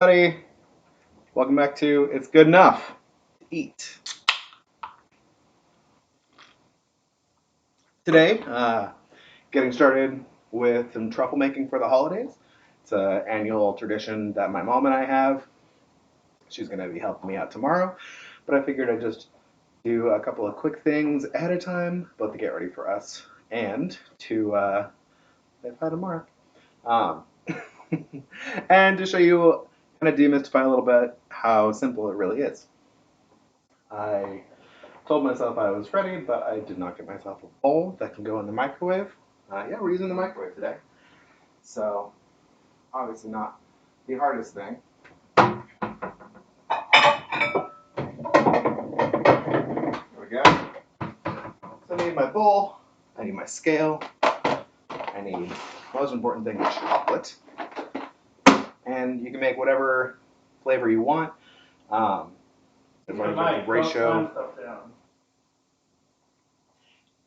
Buddy, welcome back to It's Good Enough to Eat. Today, getting started with some truffle making for the holidays. It's an annual tradition that my mom and I have. She's going to be helping me out tomorrow, but I figured I'd just do a couple of quick things ahead of time, both to get ready for us and to live by tomorrow. Um, and to show you, kind of demystify a little bit how simple it really is. I told myself I was ready, but I did not get myself a bowl that can go in the microwave. Yeah, we're using the microwave today. So, obviously not the hardest thing. There we go. So I need my bowl, I need my scale, I need, the most important thing is chocolate. And you can make whatever flavor you want. As long as you have the ratio.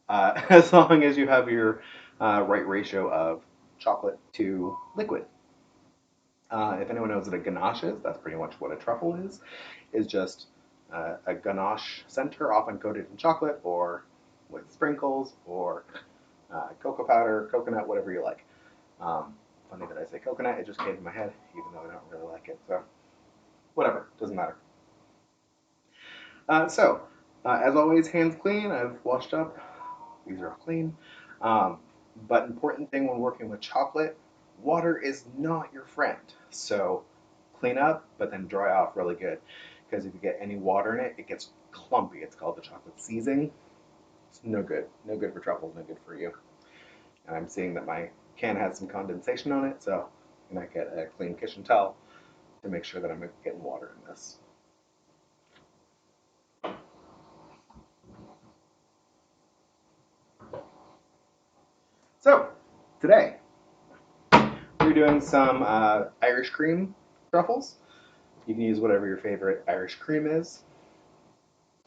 As long as you have your right ratio of chocolate to liquid. If anyone knows what a ganache is, that's pretty much what a truffle is just a ganache center, often coated in chocolate or with sprinkles or cocoa powder, coconut, whatever you like. Funny that I say coconut, it just came to my head, even though I don't really like it. So, whatever, doesn't matter. As always, hands clean. I've washed up. These are all clean. But important thing when working with chocolate, water is not your friend. So clean up, but then dry off really good. Because if you get any water in it, it gets clumpy. It's called the chocolate seizing. It's no good. No good for truffles, no good for you. And I'm seeing that my can has some condensation on it, so I'm going to get a clean kitchen towel to make sure that I'm getting water in this. So, today, we're doing some Irish cream truffles. You can use whatever your favorite Irish cream is.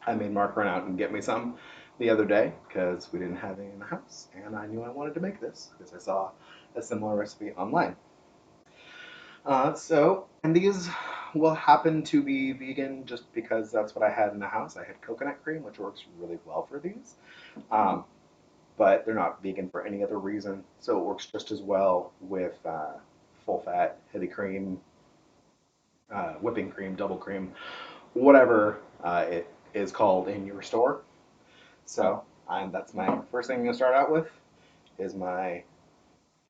I made Mark run out and get me some the other day because we didn't have any in the house, and I knew I wanted to make this because I saw a similar recipe online. And these will happen to be vegan just because that's what I had in the house. I had coconut cream, which works really well for these. Um, but they're not vegan for any other reason. So it works just as well with full fat, heavy cream, whipping cream, double cream, whatever it is called in your store. So that's my first thing I'm gonna start out with is my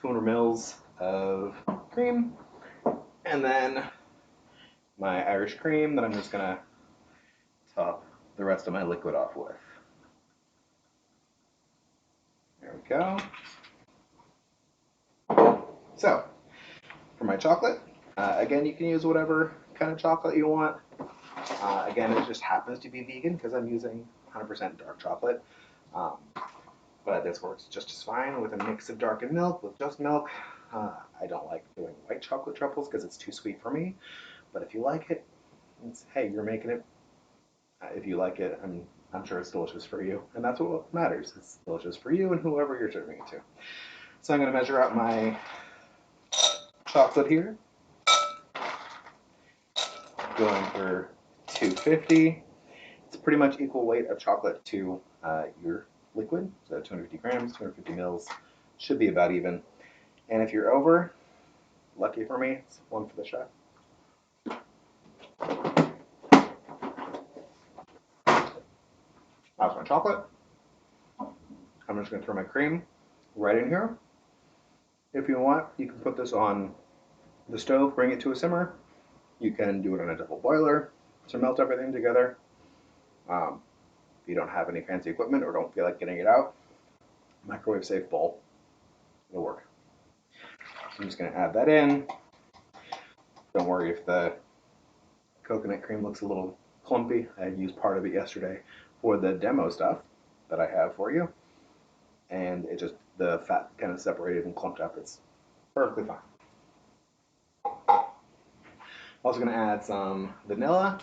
200 mils of cream, and then my Irish cream that I'm just gonna top the rest of my liquid off with. There we go. So for my chocolate, again, you can use whatever kind of chocolate you want. Again, it just happens to be vegan because I'm using 100% dark chocolate. Um, but this works just as fine with a mix of dark and milk, with just milk. I don't like doing white chocolate truffles because it's too sweet for me. But if you like it, hey, you're making it. If you like it, I'm sure it's delicious for you, and that's what matters. It's delicious for you and whoever you're serving it to. So I'm going to measure out my chocolate here, going for 250. It's pretty much equal weight of chocolate to your liquid, so 250 grams, 250 mils, should be about even. And if you're over, lucky for me, it's one for the chef. That's my chocolate. I'm just going to throw my cream right in here. If you want, you can put this on the stove, bring it to a simmer. You can do it on a double boiler to melt everything together. If you don't have any fancy equipment or don't feel like getting it out, microwave safe bowl will work. I'm just going to add that in. Don't worry if the coconut cream looks a little clumpy. I used part of it yesterday for the demo stuff that I have for you. And it just, the fat kind of separated and clumped up. It's perfectly fine. Also going to add some vanilla.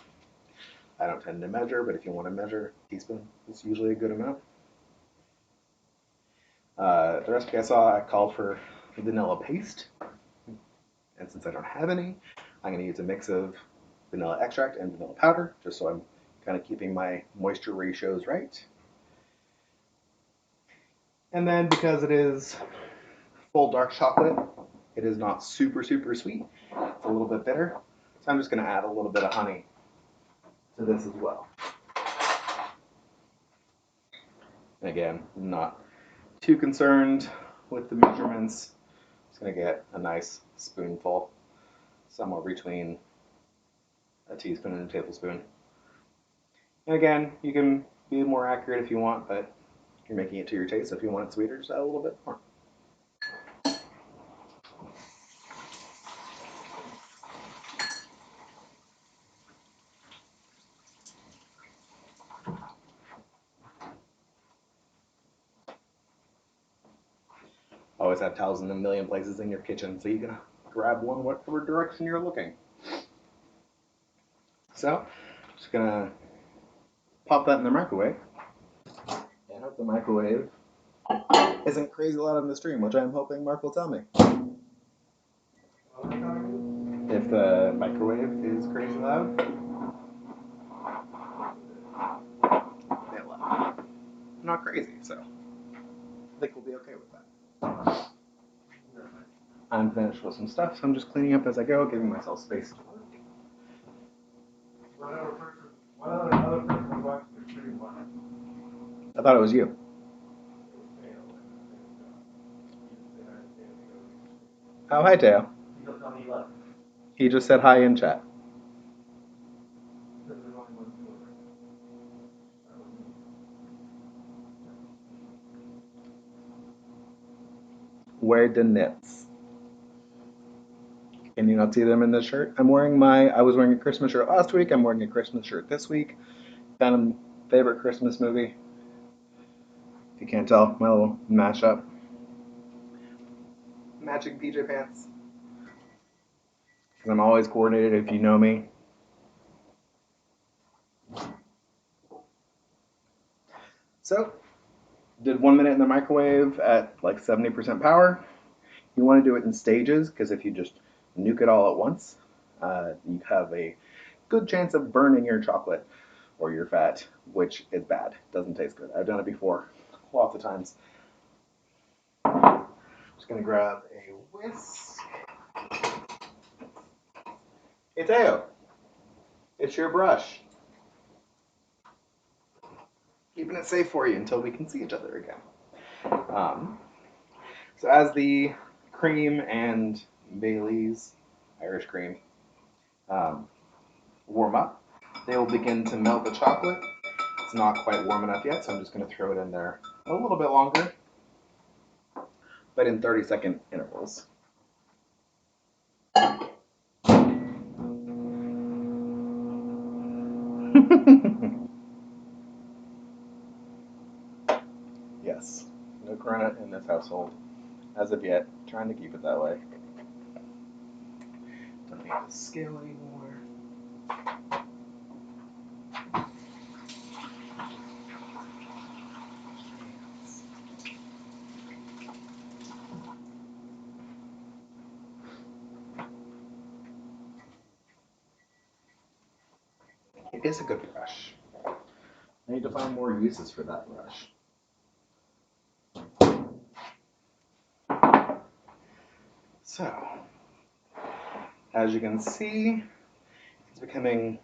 I don't tend to measure, but if you want to measure, a teaspoon is usually a good amount. The recipe I saw, I called for vanilla paste. And since I don't have any, I'm going to use a mix of vanilla extract and vanilla powder, just so I'm kind of keeping my moisture ratios right. And then because it is full dark chocolate, it is not super, super sweet. It's a little bit bitter. So I'm just going to add a little bit of honey to this as well. And again, not too concerned with the measurements. Just going to get a nice spoonful, somewhere between a teaspoon and a tablespoon. And again, you can be more accurate if you want, but you're making it to your taste. So if you want it sweeter, just add a little bit more. Always have towels in a million places in your kitchen, so you can grab one whatever direction you're looking. So, just gonna pop that in the microwave. And hope the microwave isn't crazy loud on the stream, which I'm hoping Mark will tell me. If the microwave is crazy loud, bit loud. Not crazy, so I think we'll be okay with that. I'm finished with some stuff, so I'm just cleaning up as I go, giving myself space to work. What other person was watching the stream? I thought it was you. Oh, hi, Teo. He just told me he left. He just said hi in chat. Because there's only one viewer. That was me. Where the knits? Can you not see them in this shirt? I was wearing a Christmas shirt last week. I'm wearing a Christmas shirt this week. Phantom favorite Christmas movie. If you can't tell, my little mashup. Matching PJ pants. Because I'm always coordinated if you know me. So, did 1 minute in the microwave at like 70% power. You want to do it in stages, because if you just nuke it all at once, you have a good chance of burning your chocolate or your fat, which is bad. Doesn't taste good. I've done it before, lots of times. Just gonna grab a whisk. Hey Teo, it's your brush. Keeping it safe for you until we can see each other again. So as the cream and Bailey's Irish cream warm up, they will begin to melt the chocolate. It's not quite warm enough yet, so I'm just going to throw it in there a little bit longer, but in 30-second intervals. Yes, no corona in this household as of yet. Trying to keep it that way. Don't need the scale anymore. It is a good brush. I need to find more uses for that brush. So, as you can see, it's becoming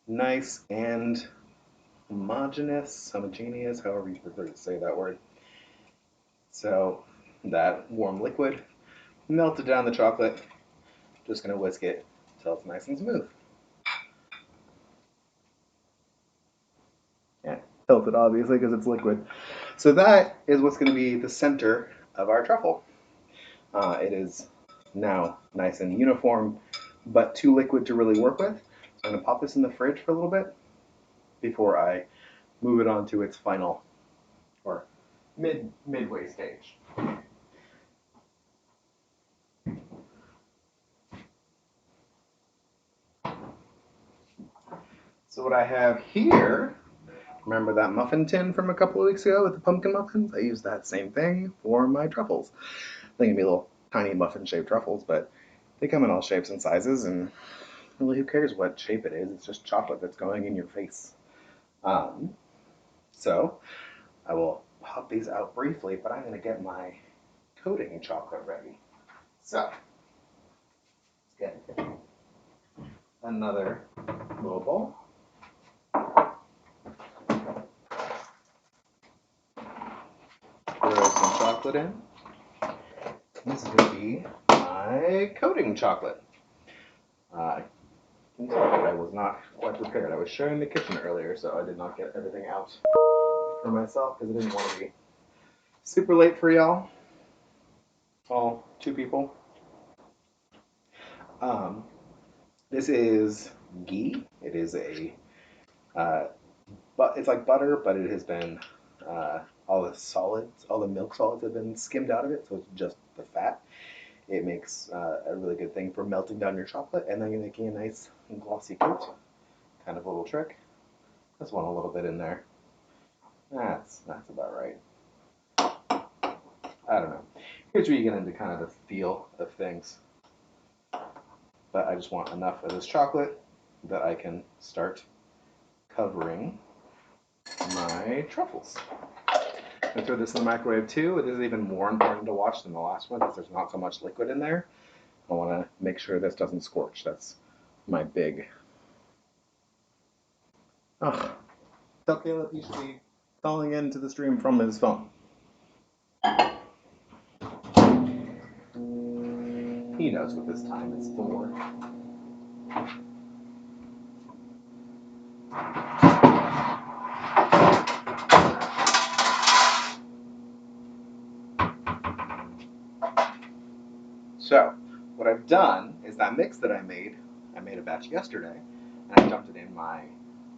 nice and homogeneous, however you prefer to say that word. So, that warm liquid melted down the chocolate. Just going to whisk it until it's nice and smooth. Yeah, tilted obviously because it's liquid. So that is what's going to be the center of our truffle. It is now nice and uniform, but too liquid to really work with. So I'm going to pop this in the fridge for a little bit before I move it on to its final or midway stage. So what I have here, remember that muffin tin from a couple of weeks ago with the pumpkin muffins? I used that same thing for my truffles. I think it'd be little tiny muffin-shaped truffles, but They come in all shapes and sizes, and really, who cares what shape it is? It's just chocolate that's going in your face. So I will pop these out briefly, but I'm going to get my coating chocolate ready. So let's get another little bowl. Throw some chocolate in. This is going to be my coating chocolate. You can tell that I was not quite prepared. I was sharing the kitchen earlier, so I did not get everything out for myself because I didn't want to be super late for y'all. All two people. This is ghee. It is but it's like butter, but it has been all the solids, all the milk solids have been skimmed out of it, so it's just the fat. It makes a really good thing for melting down your chocolate, and then you're making a nice glossy coat. Kind of a little trick. Just want a little bit in there. That's about right. I don't know. Here's where you get into kind of the feel of things. But I just want enough of this chocolate that I can start covering my truffles. I'm going to throw this in the microwave too. It is even more important to watch than the last one because there's not so much liquid in there. I want to make sure this doesn't scorch. That's my big... Ugh. Tell Caleb he should be calling into the stream from his phone. He knows what this time is for. So, what I've done is that mix that I made a batch yesterday, and I dumped it in my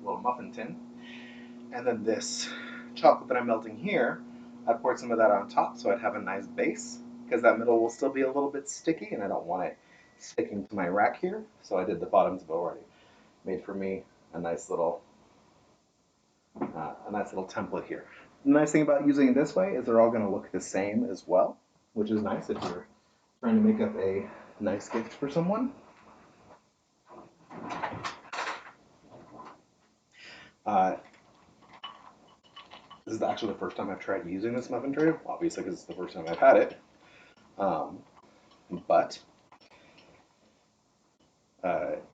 little muffin tin. And then this chocolate that I'm melting here, I poured some of that on top so I'd have a nice base, because that middle will still be a little bit sticky, and I don't want it sticking to my rack here. So I did the bottoms of it already. Made for me a nice little template here. The nice thing about using it this way is they're all going to look the same as well, which is nice if you're trying to make up a nice gift for someone. This is actually the first time I've tried using this muffin tray, obviously because it's the first time I've had it. But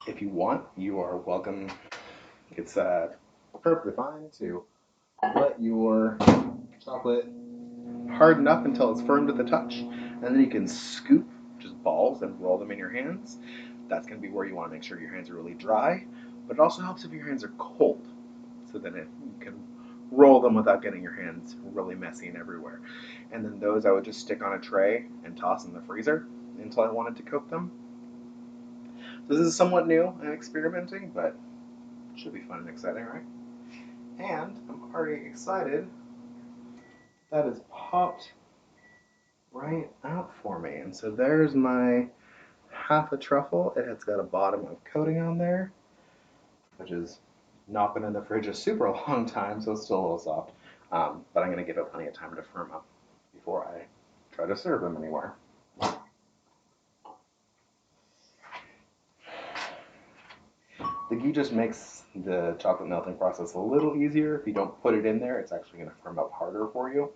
if you want, you are welcome. It's perfectly fine to let your chocolate harden up until it's firm to the touch, and then you can scoop just balls and roll them in your hands. That's going to be where you want to make sure your hands are really dry, but it also helps if your hands are cold, so then you can roll them without getting your hands really messy and everywhere. And then those I would just stick on a tray and toss in the freezer until I wanted to coat them. So this is somewhat new and experimenting, but it should be fun and exciting, right? And I'm already excited that is popped right out for me. And so there's my half a truffle. It has got a bottom of coating on there, which is not been in the fridge a super long time, so it's still a little soft. But I'm going to give it plenty of time to firm up before I try to serve them anywhere. The ghee just makes the chocolate melting process a little easier. If you don't put it in there, it's actually going to firm up harder for you.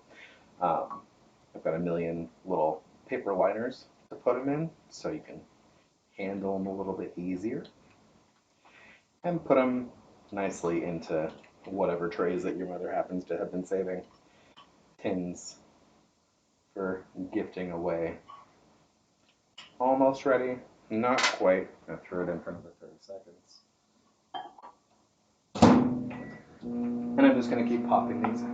I've got a million little paper liners to put them in, so you can handle them a little bit easier. And put them nicely into whatever trays that your mother happens to have been saving. Tins for gifting away. Almost ready. Not quite. I'm going to throw it in for another 30 seconds. And I'm just going to keep popping these out.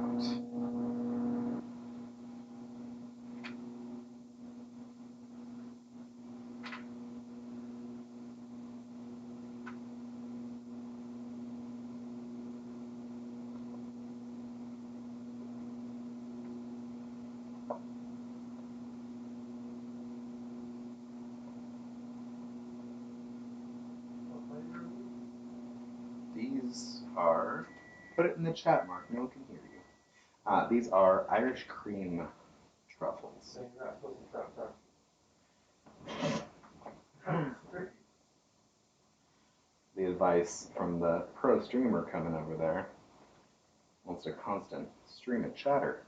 These are, put it in the chat, Mark, no one can hear you. These are Irish cream truffles. So you're not supposed to advice from the pro streamer coming over there. Wants a constant stream of chatter.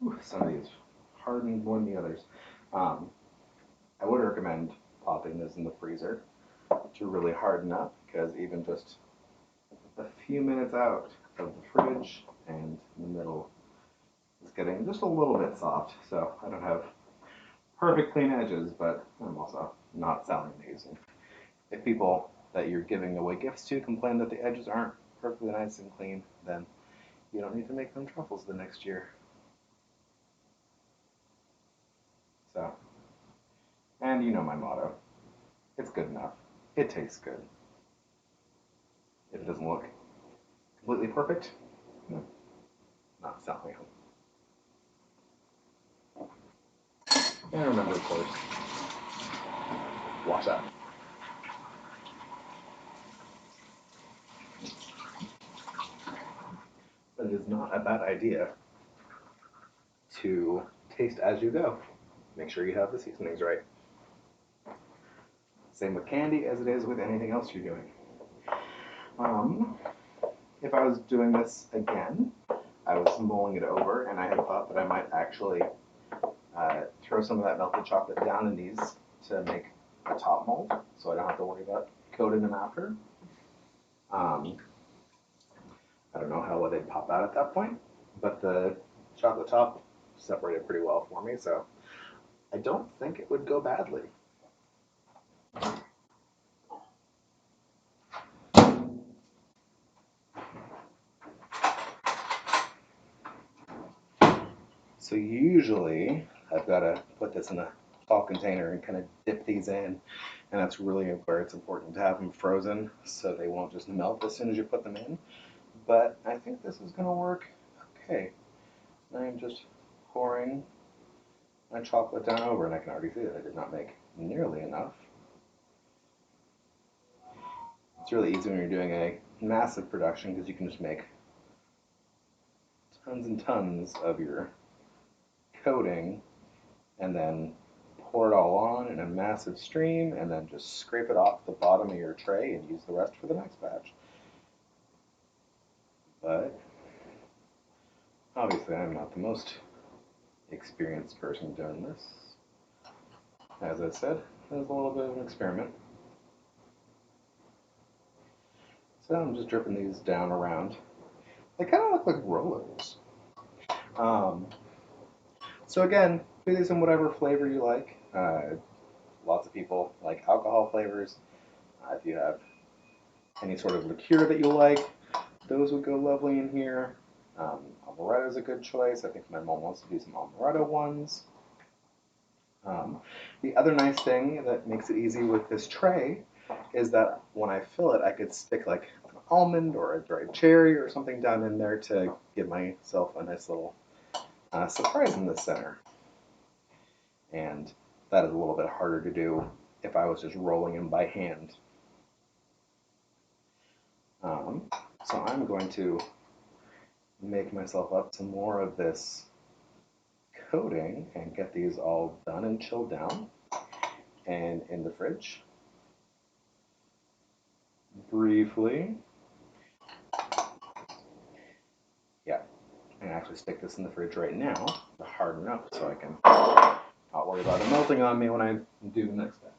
Ooh, some of these hardened more than the others. I would recommend popping this in the freezer to really harden up, because even just a few minutes out of the fridge and in the middle is getting just a little bit soft. So I don't have perfect clean edges, but I'm also not selling these. And if people that you're giving away gifts to complain that the edges aren't perfectly nice and clean, then you don't need to make them truffles the next year. So, and you know my motto, it's good enough. It tastes good. If it doesn't look completely perfect, no, not selling them. And remember, of course, wash up. But it is not a bad idea to taste as you go. Make sure you have the seasonings right. Same with candy as it is with anything else you're doing. If I was doing this again, I was mulling it over, and I had thought that I might actually throw some of that melted chocolate down in these to make a top mold, so I don't have to worry about coating them after. I don't know how well they'd pop out at that point, but the chocolate top separated pretty well for me, so I don't think it would go badly. So usually I've got to put this in a tall container and kind of dip these in, and that's really where it's important to have them frozen so they won't just melt as soon as you put them in. But I think this is going to work okay. I'm just pouring my chocolate down over, and I can already see that I did not make nearly enough. It's really easy when you're doing a massive production, because you can just make tons and tons of your coating and then pour it all on in a massive stream, and then just scrape it off the bottom of your tray and use the rest for the next batch. But obviously I'm not the most experienced person doing this. As I said, it was a little bit of an experiment. So I'm just dripping these down around. They kind of look like rollers. So again, do these in whatever flavor you like. Lots of people like alcohol flavors. If you have any sort of liqueur that you like, those would go lovely in here. Amaretto is a good choice. I think my mom wants to do some amaretto ones. The other nice thing that makes it easy with this tray is that when I fill it, I could stick like an almond or a dried cherry or something down in there to give myself a nice little surprise in the center. And that is a little bit harder to do if I was just rolling them by hand. So I'm going to make myself up some more of this coating and get these all done and chilled down and in the fridge. Briefly. Yeah, and actually stick this in the fridge right now to harden up so I can not worry about it melting on me when I do the next batch.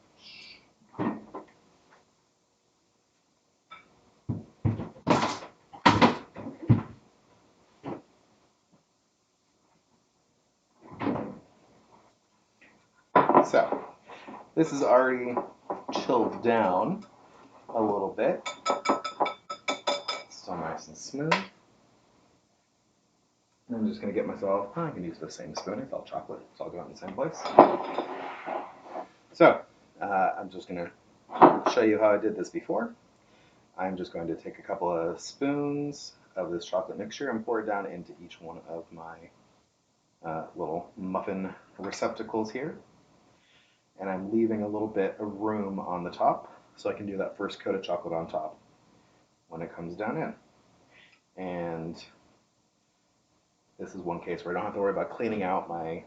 So, this is already chilled down a little bit. Still nice and smooth. And I'm just going to get myself, I can use the same spoon, it's all chocolate, it's all going in the same place. So, I'm just going to show you how I did this before. I'm just going to take a couple of spoons of this chocolate mixture and pour it down into each one of my little muffin receptacles here. And I'm leaving a little bit of room on the top so I can do that first coat of chocolate on top when it comes down in. And this is one case where I don't have to worry about cleaning out my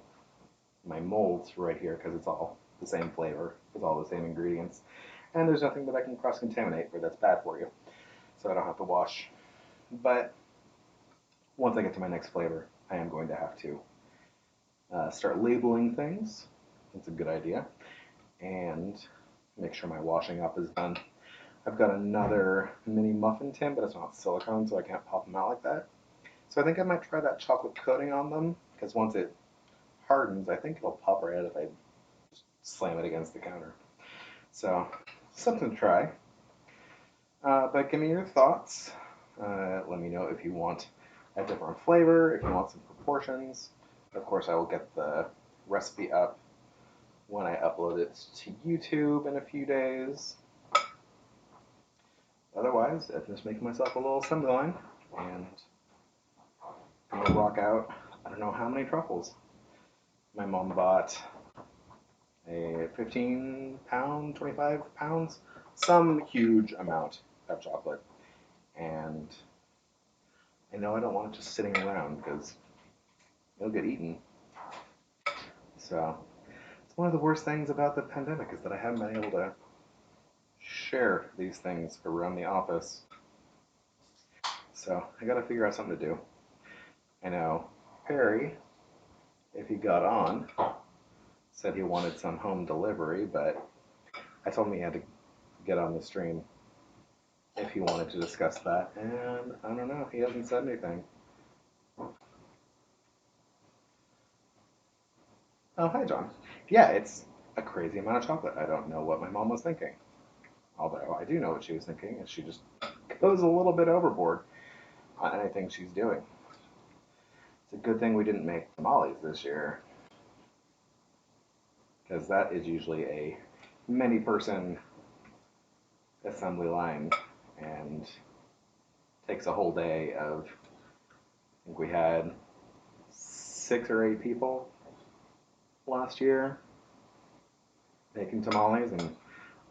molds right here because it's all the same flavor with all the same ingredients. And there's nothing that I can cross-contaminate or that's bad for you. So I don't have to wash. But once I get to my next flavor, I am going to have to start labeling things. That's a good idea. And make sure my washing up is done. I've got another mini muffin tin, but it's not silicone, so I can't pop them out like that. So I think I might try that chocolate coating on them, because once it hardens, I think it'll pop right out if I slam it against the counter. So, something to try. But give me your thoughts. Let me know if you want a different flavor, if you want some proportions. Of course, I will get the recipe up when I upload it to YouTube in a few days. Otherwise, I'm just making myself a little assembly line, and I'll rock out, I don't know how many truffles. My mom bought a 15 pound, 25 pounds, some huge amount of chocolate. And I know I don't want it just sitting around because it'll get eaten. So it's one of the worst things about the pandemic is that I haven't been able to share these things around the office. So I gotta figure out something to do. I know Perry, if he got on, said he wanted some home delivery, but I told him he had to get on the stream if he wanted to discuss that, and I don't know, he hasn't said anything. Oh, hi, John. Yeah, it's a crazy amount of chocolate. I don't know what my mom was thinking. Although I do know what she was thinking, and she just goes a little bit overboard on anything she's doing. It's a good thing we didn't make tamales this year, because that is usually a many person assembly line and takes a whole day of, I think we had 6 or 8 people last year making tamales, and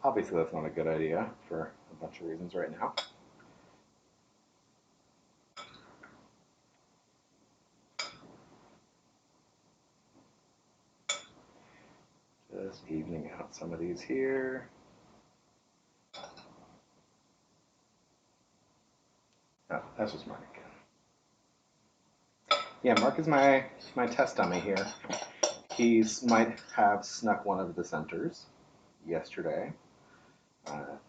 obviously that's not a good idea for a bunch of reasons right now. Just evening out some of these here. Oh, that's just Mark. Yeah, Mark is my test dummy here. He's might have snuck one of the centers yesterday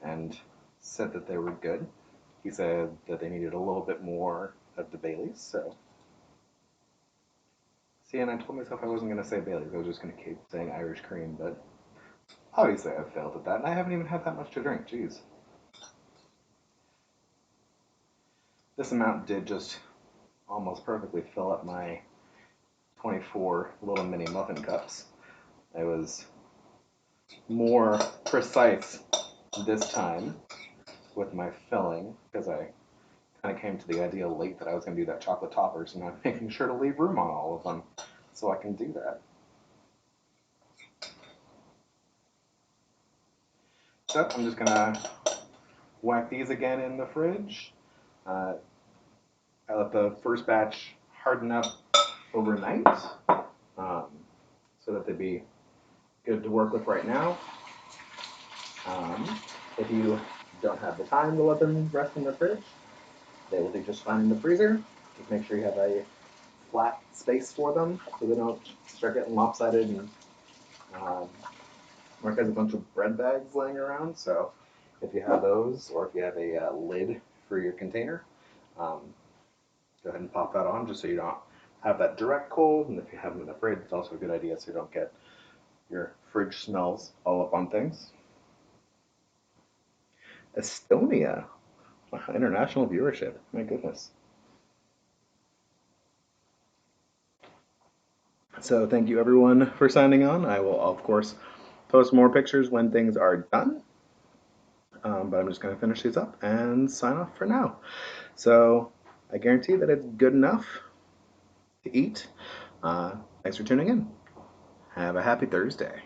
and said that they were good. He said that they needed a little bit more of the Baileys, so. See, and I told myself I wasn't going to say Baileys, I was just going to keep saying Irish cream, but obviously I've failed at that, and I haven't even had that much to drink, jeez. This amount did just almost perfectly fill up my 24 little mini muffin cups. I was more precise this time with my filling because I kind of came to the idea late that I was going to do that chocolate topper, so now I'm making sure to leave room on all of them so I can do that. So I'm just going to whack these again in the fridge. I let the first batch harden up overnight so that they'd be good to work with right now. If you don't have the time to let them rest in the fridge, they will do just fine in the freezer. Just make sure you have a flat space for them so they don't start getting lopsided. And Mark has a bunch of bread bags laying around, so if you have those or if you have a lid for your container, go ahead and pop that on just so you don't have that direct cold. And if you have them in the fridge, it's also a good idea so you don't get your fridge smells all up on things. Estonia. Wow, international viewership. My goodness. So thank you everyone for signing on. I will, of course, post more pictures when things are done. But I'm just going to finish these up and sign off for now. So I guarantee that it's good enough to eat. Thanks for tuning in. Have a happy Thursday.